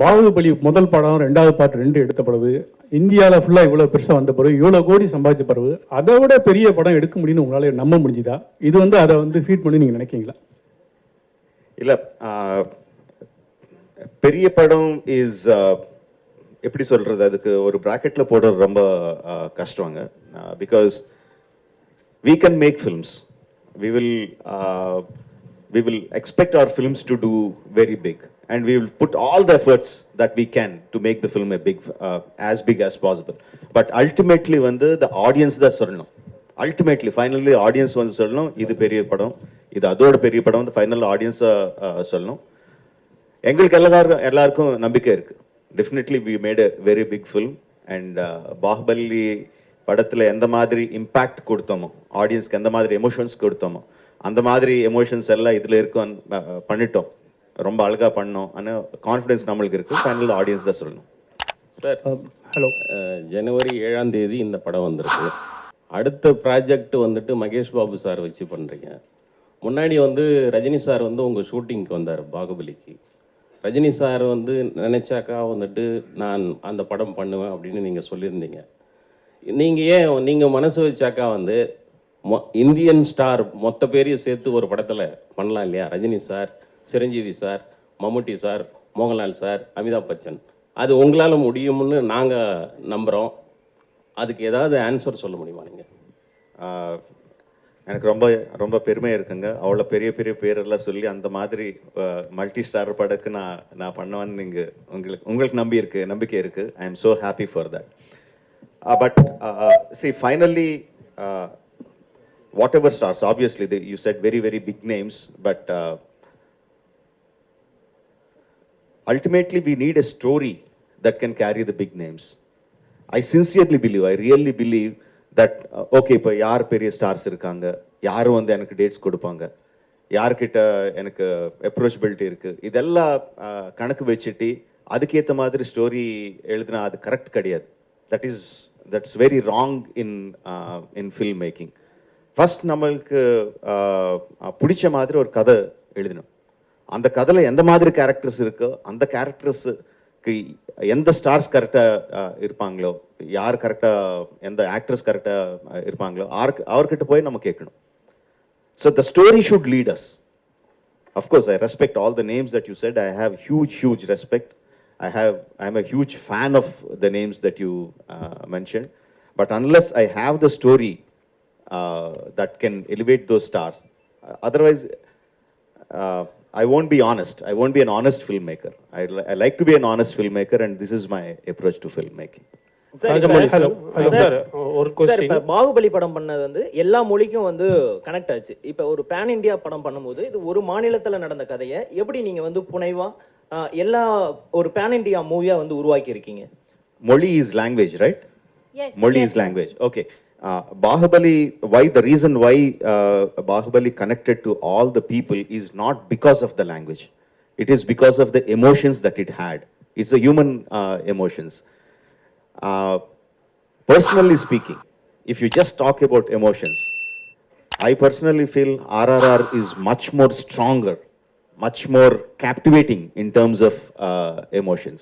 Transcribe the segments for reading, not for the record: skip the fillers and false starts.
பாகுபலி முதல் படம், ரெண்டாவது பார்ட் 2 எடுத்த பிறகு, இந்தியாவில் ஃபுல்லாக இவ்வளோ பெருசாக வந்த பிறகு, இவ்வளோ கோடி சம்பாதிச்ச பிறகு, அதை விட பெரிய படம் எடுக்க முடியும்னு உங்களால் நம்ப முடிஞ்சுதா? இது வந்து அதை வந்து ஃபீட் பண்ணி நீங்கள் நினைக்கிங்களா? இல்லை, பெரிய படம் இஸ் எப்படி சொல்கிறது, அதுக்கு ஒரு ப்ராக்கெட்டில் போடுறது ரொம்ப கஷ்டங்க. Because we can make films. We will expect our films to do very big, and we will put all the efforts that we can to make the film as big as possible. But ultimately the audience da sollanum. Ultimately finally audience sollanum idu periya padam, idu adoda periya padam, the final audience sollanum. எங்களுக்கு எல்லாருக்கும் நம்பிக்கை இருக்கு. Definitely we made a very big film, and Baahubali படத்துல எந்த மாதிரி impact கொடுத்தோமோ, ஆடியன்ஸ்க்கு எந்த மாதிரி எமோஷன்ஸ் கொடுத்தோமோ, அந்த மாதிரி எமோஷன்ஸ் எல்லாம் இதுல இருக்கும் பண்ணிட்டோம். ரொம்ப அழகா பண்ணோம். ஆனால் கான்ஃபிடன்ஸ் நம்மளுக்கு இருக்கு. ஃபைனல் ஆடியன்ஸ் தான் சொல்லணும். Sir, hello. ஜனவரி 7ஆம் தேதி இந்த படம் வந்திருக்கு. அடுத்த ப்ராஜெக்ட் வந்துட்டு மகேஷ் பாபு சார் வச்சு பண்ணுறீங்க. முன்னாடி ரஜினி சார் உங்கள் ஷூட்டிங்க்கு வந்தார் பாகுபலிக்கு. ரஜினி சார் நினைச்சாக்கா நான் அந்த படம் பண்ணுவேன் அப்படின்னு நீங்கள் சொல்லியிருந்தீங்க. நீங்கள் மனசு வச்சாக்கா இந்தியன் ஸ்டார் மொத்த பேரையும் சேர்த்து ஒரு படத்தில் பண்ணலாம் இல்லையா? ரஜினி சார், சிரஞ்சீவி சார், மம்முட்டி சார், மோகன்லால் சார், அமிதாப் பச்சன். அது உங்களால் முடியும்னு நாங்கள் நம்புகிறோம். அதுக்கு ஏதாவது ஆன்சர் சொல்ல முடியுமா நீங்கள்? எனக்கு ரொம்ப ரொம்ப பெருமையாக இருக்குங்க. அவ்வளோ பெரிய பெரிய பேரெல்லாம் சொல்லி அந்த மாதிரி மல்டி ஸ்டார் படக்கு நான் பண்ணுவேன்னு நீங்கள் உங்களுக்கு நம்பிக்கை இருக்குது. I am so happy for that. But see, finally, whatever stars, obviously you said very very big names, but ultimately we need a story that can carry the big names. I sincerely believe, I really believe that okay, இப்போ யார் பெரிய stars இருக்காங்க, யாரும் எனக்கு dates கொடுப்பாங்க, யார்கிட்ட எனக்கு approachability இருக்குது, இதெல்லாம் கணக்கு வச்சுட்டு அதுக்கேற்ற மாதிரி ஸ்டோரி எழுதுனா அது கரெக்ட் கிடையாது. That's very wrong in filmmaking. First நம்மளுக்கு பிடிச்ச மாதிரி ஒரு கதை எழுதணும். அந்த கதையில் எந்த மாதிரி கேரக்டர்ஸ் இருக்கோ, அந்த கேரக்டர்ஸுக்கு எந்த ஸ்டார்ஸ் கரெக்டாக இருப்பாங்களோ, யார் கரெக்டாக, எந்த ஆக்டர்ஸ் கரெக்டாக இருப்பாங்களோ அவர்கிட்ட போய் நம்ம கேட்கணும். So the story should lead us. Of course, I respect all the names that you said. I have huge respect. I'm a huge fan of the names that you mentioned, but unless I have the story that can elevate those stars, otherwise I won't be honest. I won't be an honest filmmaker. I like to be an honest filmmaker, and this is my approach to filmmaking. Sir, Baahubali படம் பண்ணது எல்லா மொழிக்கும் connect ஆச்சு. இப்போ ஒரு pan India படம் பண்ணும்போது இது ஒரு மாநிலத்தில் நடந்த கதையை எப்படி நீங்க புனைவா எல்லா ஒரு பேன் இந்தியா மூவியா உருவாக்கி இருக்கீங்க? Moli is language, right? Yes. Moli is language. Okay. Bahubali, the reason why Bahubali connected to all the people is not because of the language. It is because of the emotions that it had. It's the human emotions. Personally speaking, if you just talk about emotions, I personally feel RRR is much more stronger, much more captivating in terms of emotions.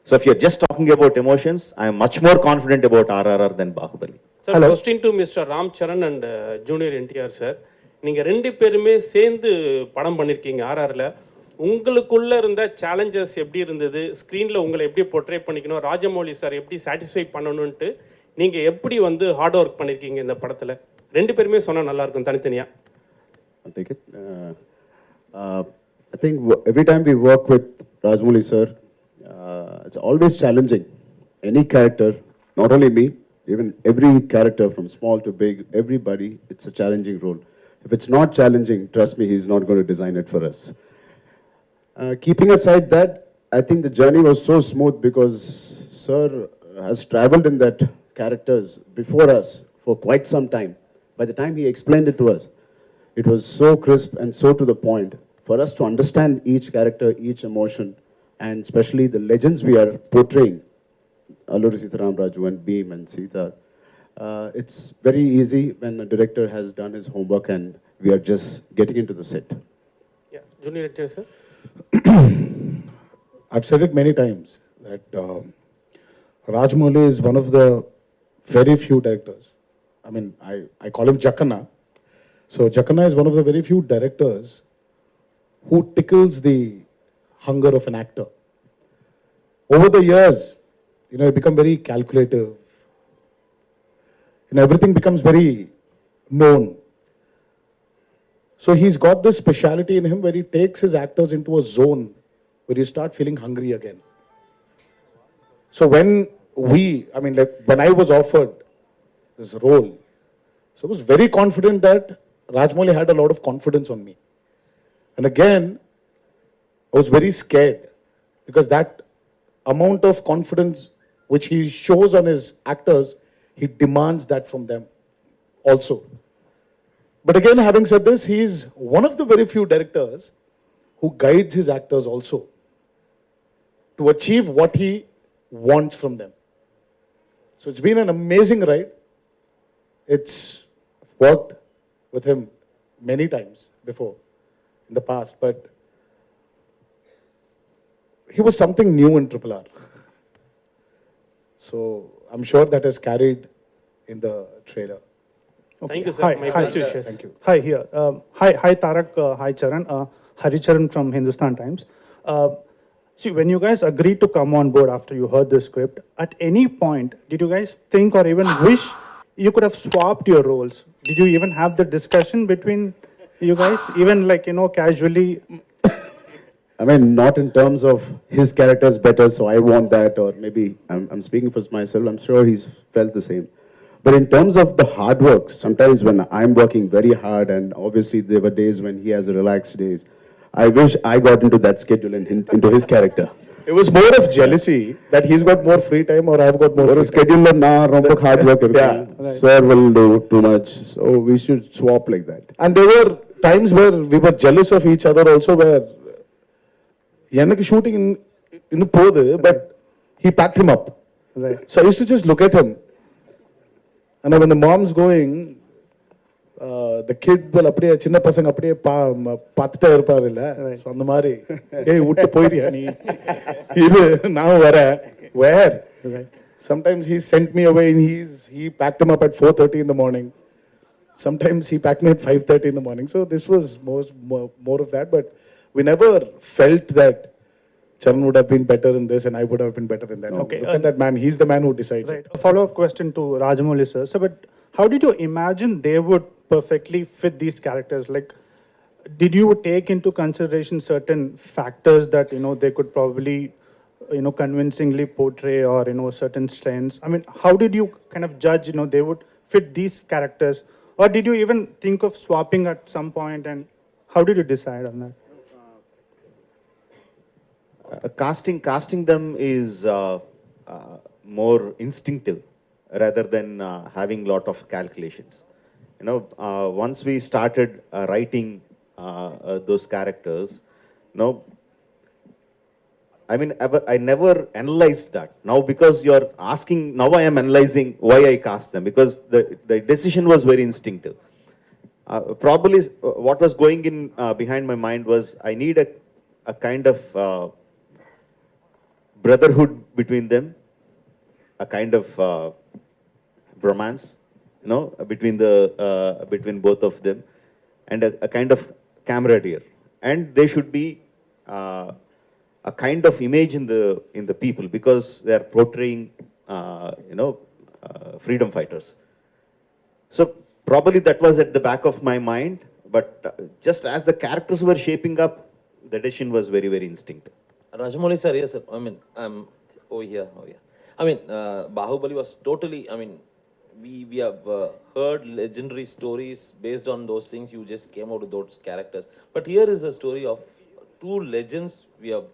So if you're just talking about emotions, I am much more confident about RRR than Bahubali. Sir, question to Mr. Ram Charan and Junior NTR sir. நீங்க ரெண்டு பேருமே சேர்ந்து படம் பண்ணிருக்கீங்க RRRல. உங்களுக்குள்ள இருந்த challenges எப்படி இருந்தது? ஸ்கிரீன்ல உங்களை எப்படி போர்ட்ரே பண்ணிக்கணும்? ராஜமௌலி சார் எப்படி சாட்டிஸ்ஃபை பண்ணணும்னு நீங்க எப்படி ஹார்ட் ஒர்க் பண்ணிருக்கீங்க இந்த படத்துல? ரெண்டு பேருமே சொன்னா நல்லா இருக்கும் தனித்தனியா. I'll take it. I think every time we work with Rajamouli sir, it's always challenging. Any character, not only me, even every character from small to big, everybody, it's a challenging role. If it's not challenging, trust me, he's not going to design it for us. Keeping aside that, I think the journey was so smooth because sir has traveled in that characters before us for quite some time. By the time he explained it to us, it was so crisp and so to the point. For us to understand each character, each emotion, and especially the legends we are portraying, Alluri Sitaram Raju and Beam and Sita, it's very easy when the director has done his homework and we are just getting into the set. Yeah, Junior NTR sir. I've said it many times that Rajmouli is one of the very few directors. I mean, I call him Jackana. So Jackana is one of the very few directors who tickles the hunger of an actor. Over the years, you become very calculative. Everything becomes very known. So he's got this speciality in him where he takes his actors into a zone where you start feeling hungry again. So when when I was offered this role, so I was very confident that Rajmouli had a lot of confidence on me. And again, I was very scared because that amount of confidence which he shows on his actors, he demands that from them also. But again, having said this, he is one of the very few directors who guides his actors also to achieve what he wants from them. So it's been an amazing ride. It's worked with him many times before in the past, but he was something new in Triple R. So I'm sure that has carried in the trailer. Thank you, sir. Hi, My hi. best wishes. Thank you. Hi, here. Hi, Tarak. Hi, Charan. Haricharan from Hindustan Times. See, when you guys agreed to come on board after you heard the script, at any point, did you guys think or even wish you could have swapped your roles? Did you even have the discussion between you guys? Even casually? I mean, not in terms of his character is better, so I want that, or maybe I'm speaking for myself, I'm sure he's felt the same. But in terms of the hard work, sometimes when I'm working very hard, and obviously there were days when he has relaxed days, I wish I got into that schedule and into his character. It was more of jealousy that he's got more free time or I've got more Or a free time. schedule na romba hard work. Yeah. Sir will do too much, so we should swap like that. And there were times where we were jealous of each other also, where Yannick shooting in the pode, but he packed him up. Right. So I used to just look at him. And when the mom's going, the kid will அப்படியே சின்ன பசங்க அப்படியே பார்த்துட்டே இருப்பாரு இல்ல, so அந்த மாதிரி ஏய் விட்டு போயிரியா நீ, இது நான் வரேன். Where? Sometimes he sent me away and he packed him up at 4:30 in the morning. Sometimes he packed me at 5:30 in the morning. So this was more of that, but we never felt that Charan would have been better in this and I would have been better in that. Okay, Look at that man. He's the man who decides. Right. A follow-up question to Rajamouli sir. So, but how did you imagine they would perfectly fit these characters? Like, did you take into consideration certain factors that they could probably convincingly portray, or certain strengths? I mean, how did you kind of judge they would fit these characters, or did you even think of swapping at some point, and how did you decide on that? Casting them is more instinctive rather than having lot of calculations. Once we started writing those characters, I mean, I never analyzed that. Now, because you're asking, now I am analyzing why I cast them, because the decision was very instinctive. Probably what was going in behind my mind was I need a kind of brotherhood between them, a kind of bromance, between both of them, and a kind of camaraderie. And they should be a kind of image in the people, because they are portraying, freedom fighters. So probably that was at the back of my mind, but just as the characters were shaping up, the decision was very, very instinctive. Rajamouli sir, yes, sir. I mean, over here. I mean, Bahubali was totally, I mean, we have heard legendary stories based on those things. You just came out with those characters. But here is a story of two legends we have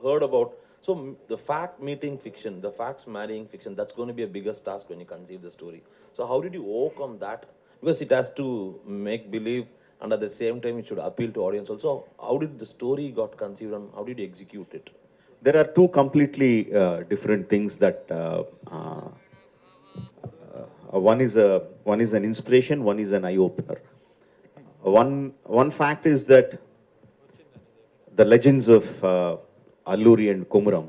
heard about. So the fact meeting fiction, the facts marrying fiction, that's going to be a biggest task when you conceive the story. So how did you overcome that? Because it has to make believe, and at the same time it should appeal to audience also. How did the story got conceived and how did you execute it? There are two completely different things that one is an inspiration, one is an eye opener. One fact is that the legends of Alluri and Komuram.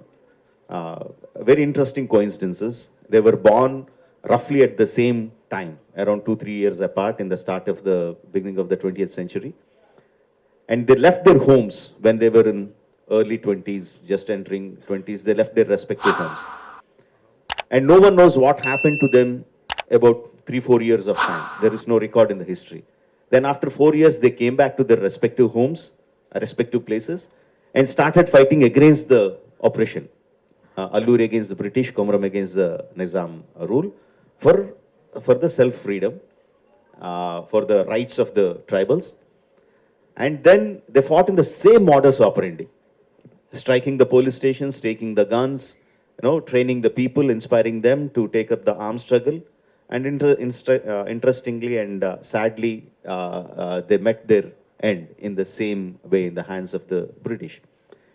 Very interesting coincidences. They were born roughly at the same time, around 2-3 years apart in the start of the beginning of the 20th century. And they left their homes when they were in early 20s, just entering 20s. They left their respective homes. And no one knows what happened to them about 3-4 years of time. There is no record in the history. Then after 4 years, they came back to their respective homes, respective places, and started fighting against the oppression. Alluri against the British, Komuram against the Nizam rule, for the self-freedom, for the rights of the tribals. And then they fought in the same modus operandi, striking the police stations, taking the guns, training the people, inspiring them to take up the armed struggle. And interestingly and sadly, they met their end in the same way in the hands of the British.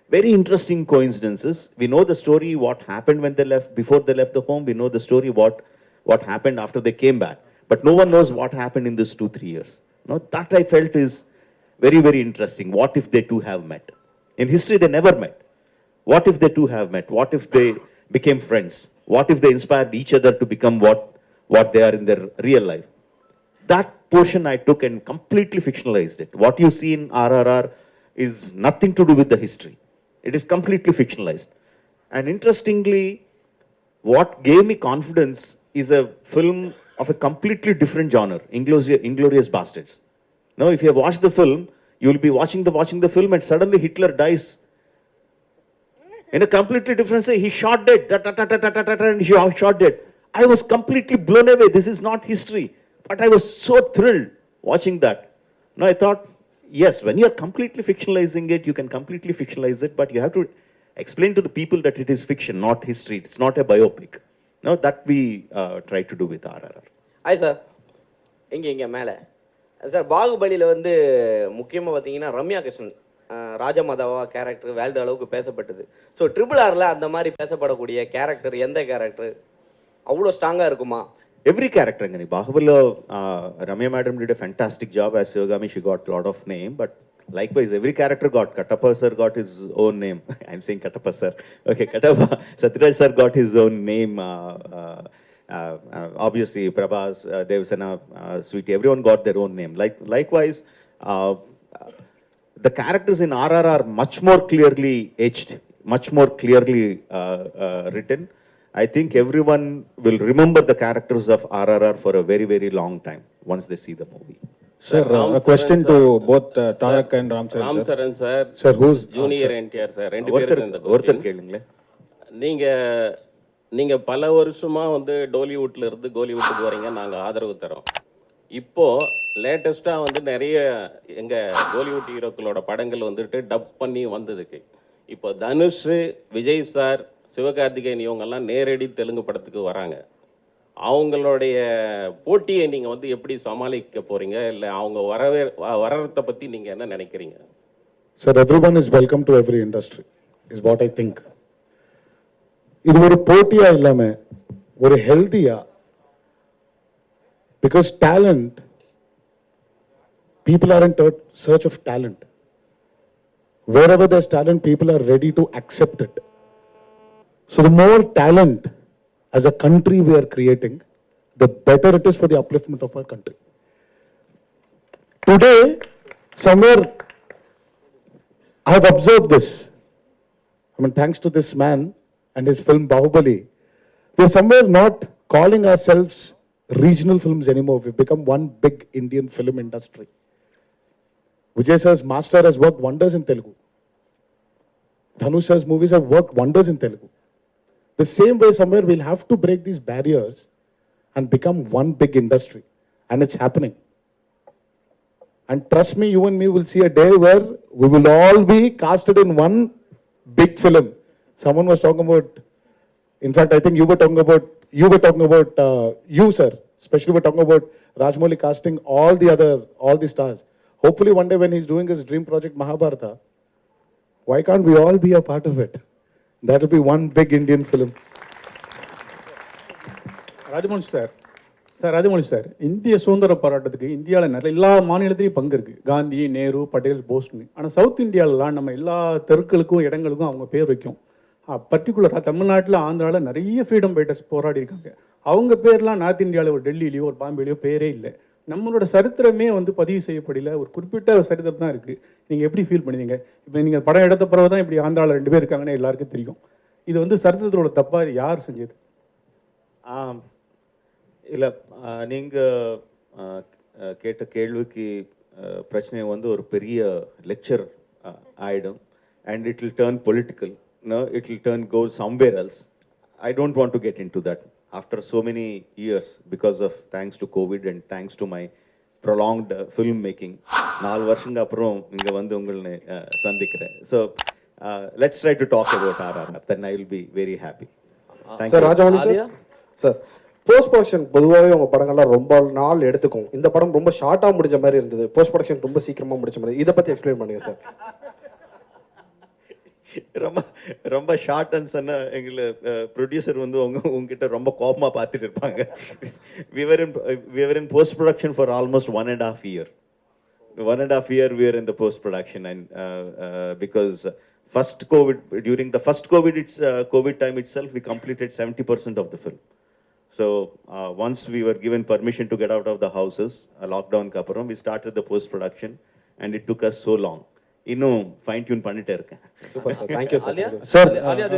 Very interesting coincidences. We know the story, what happened when they left, before they left the home. We know the story, what happened after they came back. But no one knows what happened in these 2-3 years. That I felt is very, very interesting. What if they two have met? In history, they never met. What if they two have met? What if they became friends? What if they inspired each other to become what they are in their real life? That portion I took and completely fictionalized it. What you see in RRR is nothing to do with the history. It is completely fictionalized. And interestingly, what gave me confidence is a film of a completely different genre, Inglourious Bastards. Now, if you have watched the film, you will be watching the film and suddenly Hitler dies. In a completely different way, he shot dead, and he shot dead. I was completely blown away. This is not history. But I was so thrilled watching that. Now I thought, yes, when you are completely fictionalizing it, you can completely fictionalize it, but you have to explain to the people that it is fiction, not history. It's not a biopic. Now that we try to do with RRR. Hi, sir. இங்கே மேலே sir பாகுபலியில் வந்து முக்கியமாக பார்த்தீங்கன்னா Ramya Krishnan ராஜமாதாவா character world அளவுக்கு பேசப்பட்டது. So RRRல அந்த மாதிரி பேசப்படக்கூடிய கேரக்டர் எந்த கேரக்டர் அவ்வளோ ஸ்ட்ராங்காக இருக்குமா? Every character, Bahubali, Ramya madam did a fantastic job as Shivagami. She got a lot of name, but likewise, every character got. Kattappa sir got his own name. I'm saying Kattappa sir. Okay, Kattappa. Satyaraj sir got his own name. Obviously, Prabhas, Devsena, Sweetie, everyone got their own name. Likewise, the characters in RRR are much more clearly etched, much more clearly written. I think everyone will remember the characters of RRR for a very, very long time once they see the movie. Sir, a question to both Tarak and Ram Charan. Ram Charan sir. Sir, who's Junior NTR sir. ரெண்டு பேருக்கு இந்த question. நீங்க பல வருஷமா வந்து டோலிவுட்ல இருந்து கோலிவுட்டுக்கு வரீங்க, நாங்க ஆதரவு தரோம். இப்போ லேட்டஸ்டா வந்து நிறைய எங்க கோலிவுட் ஹீரோக்களோட படங்கள் வந்துட்டு டப் பண்ணி வந்ததுக்கு இப்போ தனுஷ், விஜய் சார், சிவகார்த்திகேயன் இவங்கெல்லாம் நேரடி தெலுங்கு படத்துக்கு வராங்க. அவங்களுடைய போட்டியை நீங்க வந்து எப்படி சமாளிக்க போறீங்க, இல்லை அவங்க வரறத பத்தி நீங்க என்ன நினைக்கிறீங்க? Sir, everyone is welcome to every industry, is what I think. இது ஒரு போட்டியா இல்லாம ஒரு ஹெல்தியா, because talent, people are in search of talent. Wherever there's talent, people are ready to accept it. So the more talent as a country we are creating, the better it is for the upliftment of our country. Today, somewhere, I have observed this. I mean, thanks to this man and his film Bahubali, we're somewhere not calling ourselves regional films anymore. We've become one big Indian film industry. Vijay sir's Master has worked wonders in Telugu. Dhanush sir's movies have worked wonders in Telugu. The same way, somewhere we'll have to break these barriers and become one big industry. And it's happening. And trust me, you and me will see a day where we will all be casted in one big film. Someone was talking about, in fact, I think you were talking about, you sir, especially were talking about Rajmouli casting all the stars. Hopefully one day when he's doing his dream project Mahabharata, why can't we all be a part of it? That will be one big Indian film. Rajamohan sir, sir Rajamouli sir, இந்திய சுதந்திர போராட்டத்துக்கு இந்தியாவில் நிறைய எல்லா மாநிலத்திலையும் பங்கு இருக்குது. காந்தி, நேரு, பட்டேல், போஸ்னு. ஆனால் சவுத் இந்தியாவிலாம் நம்ம எல்லா தெருக்களுக்கும் இடங்களுக்கும் அவங்க பேர் வைக்கும். பர்டிகுலராக தமிழ்நாட்டில், ஆந்திராவில் நிறைய ஃப்ரீடம் ஃபைட்டர்ஸ் போராடி இருக்காங்க. அவங்க பேர்லாம் நார்த் இந்தியாவில் ஒரு டெல்லியிலையோ ஒரு பாம்பேலையோ பேரே இல்லை. நம்மளோட சரித்திரமே வந்து பதிவு செய்யப்படல. ஒரு குறிப்பிட்ட சரித்திரம் தான் இருக்குது. நீங்கள் எப்படி ஃபீல் பண்ணுவீங்க? இப்போ நீங்கள் படம் எடுத்த பிறகு தான் இப்படி ஆந்திராவில் 2 பேர் இருக்காங்கன்னு எல்லாருக்கும் தெரியும். இது வந்து சரித்திரத்தோட தப்பாக யார் செஞ்சது? இல்லை, நீங்கள் கேட்ட கேள்விக்கு பிரச்சனை வந்து ஒரு பெரிய லெக்சர் ஆகிடும். And it will turn political. No, it will go somewhere else. I don't want to get into that. After so many years, because of thanks to COVID and thanks to my prolonged film making, 4 வருஷங்க அப்புறம் இங்கே வந்து உங்களை சந்திக்கிறேன். So let's try to talk about RRR. Then I will be very happy. Thank Sir, you. Rajamani sir. Sir, post production பொதுவாகவே உங்கள் படங்கள்லாம் ரொம்ப நாள் எடுத்துக்கும். இந்த படம் ரொம்ப ஷார்ட்டாக முடிஞ்ச மாதிரி இருந்தது. போஸ்ட் ப்ரொடக்ஷன் ரொம்ப சீக்கிரமாக முடிச்ச மாதிரி. இதை பற்றி எக்ஸ்பிளைன் பண்ணுங்க சார். ரொம்ப ஷார்ட்னு சொன்னா எங்களை ப்ரொடியூசர் வந்து உங்ககிட்ட ரொம்ப கோபமாக பார்த்துட்டு இருப்பாங்க. we were in post production for almost 1.5 years. 1.5 years we were in the post production, and because during the first COVID time itself, we completed 70% of the film. So once we were given permission to get out of the houses, lockdown kaparam, we started the post production, and it took us so long. இன்னும் fine tune பண்ணிட்டே இருக்கேன். Super sir, thank you sir. Sir,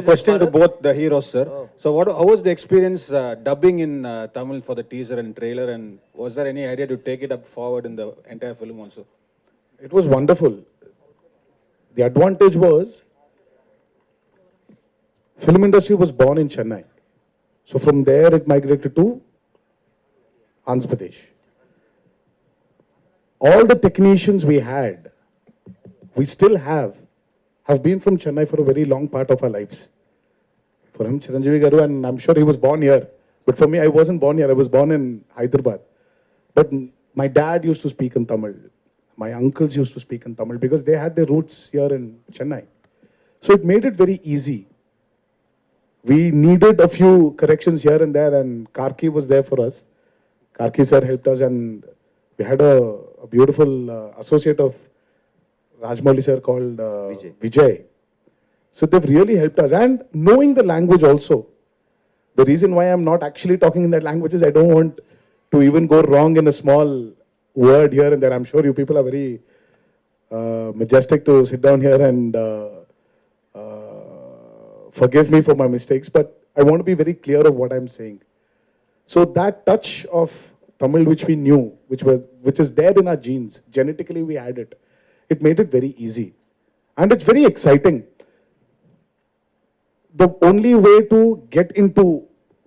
question to both the heroes, sir. So how was the experience dubbing in Tamil for the teaser and trailer, and was there any idea to take it up forward in the entire film also? It was wonderful. The advantage was film industry was born in Chennai. So from there it migrated to Andhra Pradesh. All the technicians we still have been from Chennai for a very long part of our lives. For him, Chiranjeevi Garu, and I'm sure he was born here. But for me, I wasn't born here. I was born in Hyderabad. But my dad used to speak in Tamil. My uncles used to speak in Tamil because they had their roots here in Chennai. So it made it very easy. We needed a few corrections here and there, and Karki was there for us. Karki sir helped us, and we had a beautiful associate of Rajmouli sir called Vijay. So they've really helped us. And knowing the language also. The reason why I'm not actually talking in that language is I don't want to even go wrong in a small word here and there. I'm sure you people are very majestic to sit down here and forgive me for my mistakes. But I want to be very clear of what I'm saying. So that touch of Tamil which we knew, which is there in our genes, genetically we had it. It made it very easy. And it's very exciting. The only way to get into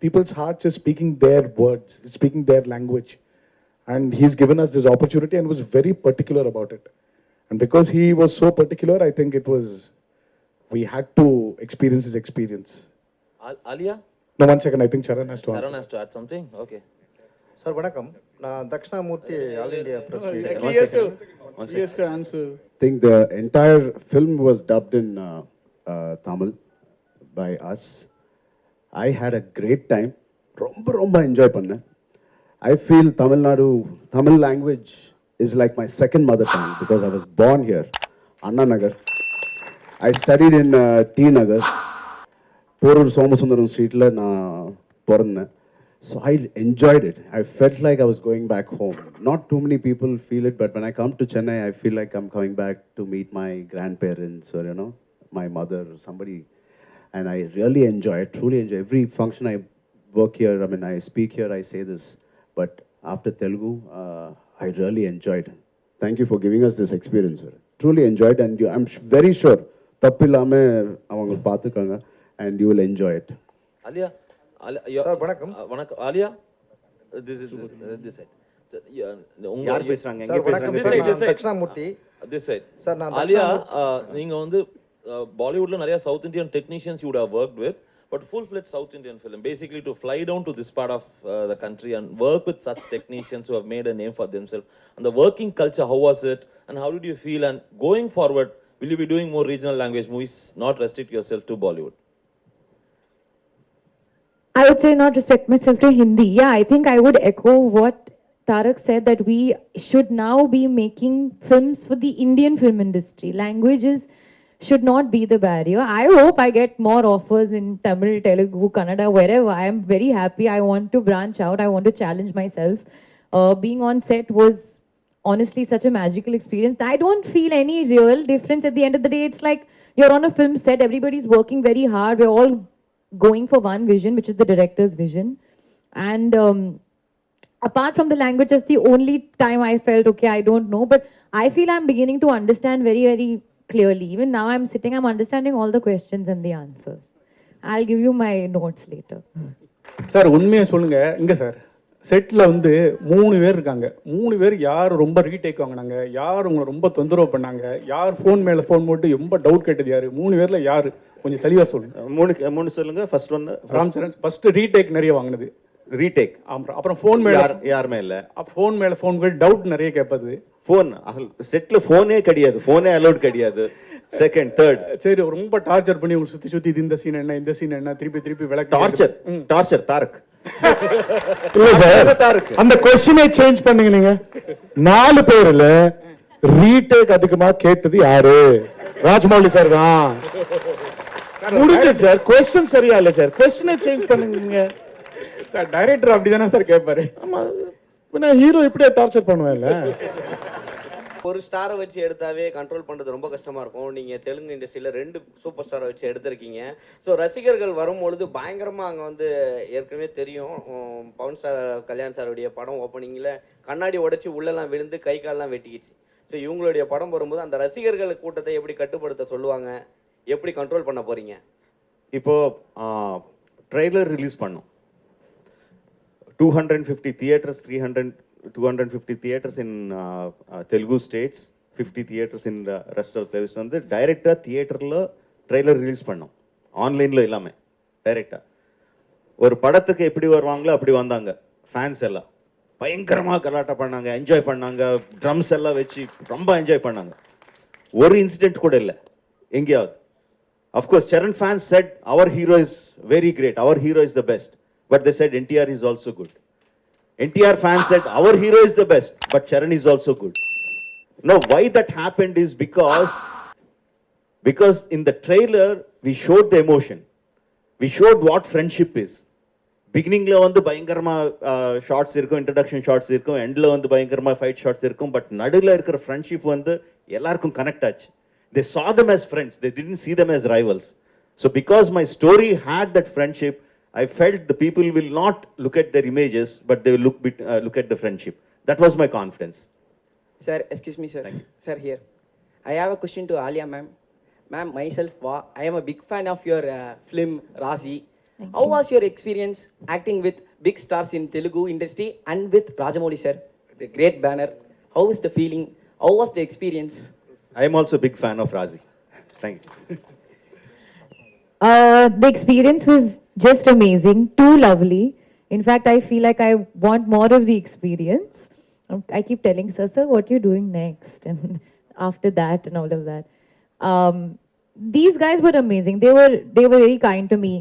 people's hearts is speaking their words, speaking their language. And he's given us this opportunity and was very particular about it. And because he was so particular, I think we had to experience his experience. Alia? No, 1 second. I think Charan has to answer. Charan has to add something? Okay. Sir வணக்கம். நான் Dakshinamurthy all India press He has to answer. I think the entire film was dubbed in Tamil by us. I had a great time. Romba enjoy பண்ணேன். I feel Tamil language is like my second mother tongue because I was born here, Anna Nagar. I studied in T Nagar. Porur Somasundaram Street la na porandhen. So I enjoyed it. I felt like I was going back home. Not too many people feel it, but when I come to Chennai, I feel like I'm coming back to meet my grandparents or, my mother or somebody. And I really enjoy it, truly enjoy every function I work here. I mean, I speak here, I say this. But after Telugu, I really enjoyed it. Thank you for giving us this experience, sir. Truly enjoyed, and I'm very sure tappillame avanga paathukanga and you will enjoy it. Alia? Sir வணக்கம். வணக்கம். Alia? This side. யார் பேசுறாங்க? Sir எங்க வணக்கம் பேசுறாங்க? Sir, நான் Dakshinamurthy. This side. Sir நான் Alia, நீங்க வந்து பாலிவுட்ல நிறைய South Indian technicians you have worked with, but full-fledged South Indian film, basically to fly down to this part of the country and work with such technicians who have made a name for themselves. And the working culture, how was it? And how did you feel? And going forward, will you be doing more regional language movies, not restrict yourself to Bollywood? I would say not restrict myself to Hindi. Yeah, I think I would echo what Tarak said, that we should now be making films for the Indian film industry. Languages should not be the barrier. I hope I get more offers in Tamil, Telugu, Kannada, wherever. I am very happy. I want to branch out. I want to challenge myself. Being on set was honestly such a magical experience. I don't feel any real difference at the end of the day. It's like you're on a film set, everybody's working very hard. We're all going for one vision, which is the director's vision. And apart from the language, that's the only time I felt, okay, I don't know. But I feel I'm beginning to understand very, very clearly. Even now I'm sitting, I'm understanding all the questions and the answers. I'll give you my notes later. Sir உண்மையை சொல்லுங்க. இங்க sir settle வந்து 3 பேர் இருக்காங்க. 3 பேர் யார் ரொம்ப retake வாங்கினாங்க, யார் உங்களை ரொம்ப தொந்தரவு பண்ணாங்க, யார் ஃபோன் மேலே ஃபோன் போட்டு ரொம்ப டவுட் கேட்டது யாரு, 3 பேர்ல யாரு கொஞ்சம் தெளிவாக சொல்லுங்க. மூணு சொல்லுங்க. First one Ram Charan first retake நிறைய வாங்கினது. ரீடேக். அப்புறம் ஃபோன் மேலே யாருமே இல்லை. ஃபோன் மேலே ஃபோன் டவுட் நிறைய கேட்பது. ஃபோன் செட்ல ஃபோனே கிடையாது, ஃபோனே அலோட் கிடையாது. செகண்ட் தேர்ட் சரி ரொம்ப டார்ச்சர் பண்ணி உங்களுக்கு சுத்தி இது இந்த சீன் என்ன இந்த சீன் என்ன திருப்பி விளக்கு. டார்ச்சர் தாரக் இல்ல சார், அந்த क्वेश्चनே சேஞ்ச் பண்ணுங்க. நீங்க 4 பேர்ல ரீடேக் அதிகமா கேட்டது யாரு? ராஜமௌலி சார் தான். முடிஞ்சு சார். क्वेश्चन சரியா இல்ல சார், क्वेश्चनே சேஞ்ச் பண்ணுங்க சார். டைரக்டர் அப்படிதானே சார் கேட்பாரு. ஆமா, நான் ஹீரோ இப்படியே டார்ச்சர் பண்ணுவேன்ல. ஒரு ஸ்டாரை வச்சு எடுத்தாவே கண்ட்ரோல் பண்ணுறது ரொம்ப கஷ்டமாக இருக்கும். நீங்கள் தெலுங்கு இண்டஸ்ட்ரியில் 2 சூப்பர் ஸ்டாரை வச்சு எடுத்திருக்கீங்க. ஸோ ரசிகர்கள் வரும்பொழுது பயங்கரமாக அங்கே வந்து ஏற்கனவே தெரியும், பவன் சார் கல்யாண் சாருடைய படம் ஓப்பனிங்கில் கண்ணாடி உடைச்சி உள்ளெல்லாம் விழுந்து கை கால்லாம் வெட்டிக்கிச்சு. ஸோ இவங்களுடைய படம் வரும்போது அந்த ரசிகர்கள் கூட்டத்தை எப்படி கட்டுப்படுத்த சொல்லுவாங்க, எப்படி கண்ட்ரோல் பண்ண போகிறீங்க? இப்போ ட்ரெய்லர் ரிலீஸ் பண்ணோம். 250 theatres, 250 theaters in Telugu states, 50 theaters in the rest of places வந்து டைரெக்டாக தியேட்டரில் ட்ரெய்லர் ரிலீஸ் பண்ணோம். ஆன்லைனில் இல்லாமல் டைரெக்டாக ஒரு படத்துக்கு எப்படி வருவாங்களோ அப்படி வந்தாங்க. ஃபேன்ஸ் எல்லாம் பயங்கரமாக கலாட்டா பண்ணாங்க, என்ஜாய் பண்ணாங்க, ட்ரம்ஸ் எல்லாம் வச்சு ரொம்ப என்ஜாய் பண்ணாங்க. ஒரு இன்சிடென்ட் கூட இல்லை எங்கேயாவது. அஃப்கோர்ஸ் சரண் ஃபேன்ஸ் செட் அவர் ஹீரோ இஸ் வெரி கிரேட், அவர் hero is the best, but they said NTR is also good. NTR fans said our hero is the best, but Charan is also good. Now, why that happened is because in the trailer we showed the emotion. We showed what friendship is. Beginning la vandu bayangarama shots irukum, introduction shots irukum, end la vandu bayangarama fight shots irukum, but nadula irukra friendship vandu ellarkum connect aachu. They saw them as friends, they didn't see them as rivals. So because my story had that friendship, I felt the people will not look at their images, but they will look at the friendship. That was my confidence. Sir, excuse me, sir. Sir, here. I have a question to Alia, ma'am. Ma'am, myself, I am a big fan of your film, Razi. How was your experience acting with big stars in Telugu industry and with Rajamouli, sir? The great banner. How was the feeling? How was the experience? I am also a big fan of Razi. Thank you. The experience was just amazing, too lovely. In fact, I feel like I want more of the experience. I keep telling sir, what are you doing next? And after that and all of that. These guys were amazing. They were very kind to me.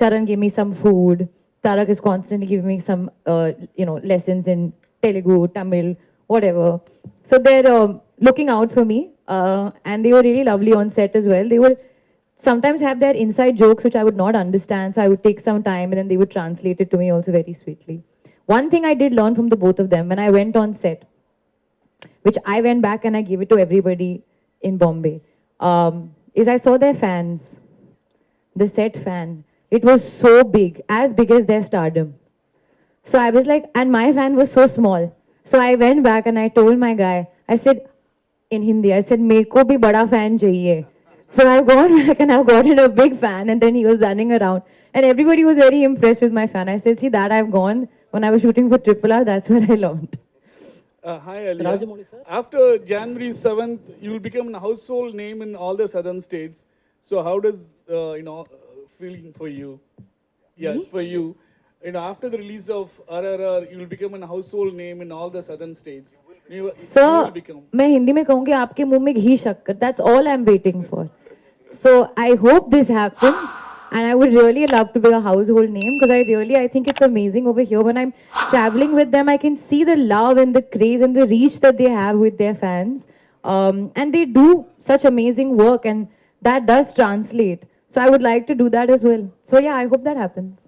Charan gave me some food. Tarak is constantly giving me some, lessons in Telugu, Tamil, whatever. So they're looking out for me. And they were really lovely on set as well. They were sometimes have their inside jokes which I would not understand, so I would take some time and then they would translate it to me also very sweetly. One thing I did learn from the both of them when I went on set, which I went back and I gave it to everybody in Bombay, is I saw their fans, the set fan. It was so big as their stardom. So I was like, and my fan was so small. So I went back and I told my guy, I said in Hindi, I said, "Meko bhi bada fan chahiye." So I've gone back and I've gotten a big fan, and then he was running around. And everybody was very impressed with my fan. I said, see, that I've gone when I was shooting for RRR, that's where I learned. Hi, Alia. After January 7th, you will become a household name in all the southern states. So how does, feeling for you? Yeah, it's for you. After the release of RRR, you will become a household name in all the southern states. Sir, मैं हिंदी में कहूँगी आपके मुंह में घी शक्कर. That's all I'm waiting for. So I hope this happens. And I would really love to be a household name because I think it's amazing over here. When I'm traveling with them, I can see the love and the craze and the reach that they have with their fans. And they do such amazing work, and that does translate. So I would like to do that as well. So yeah, I hope that happens.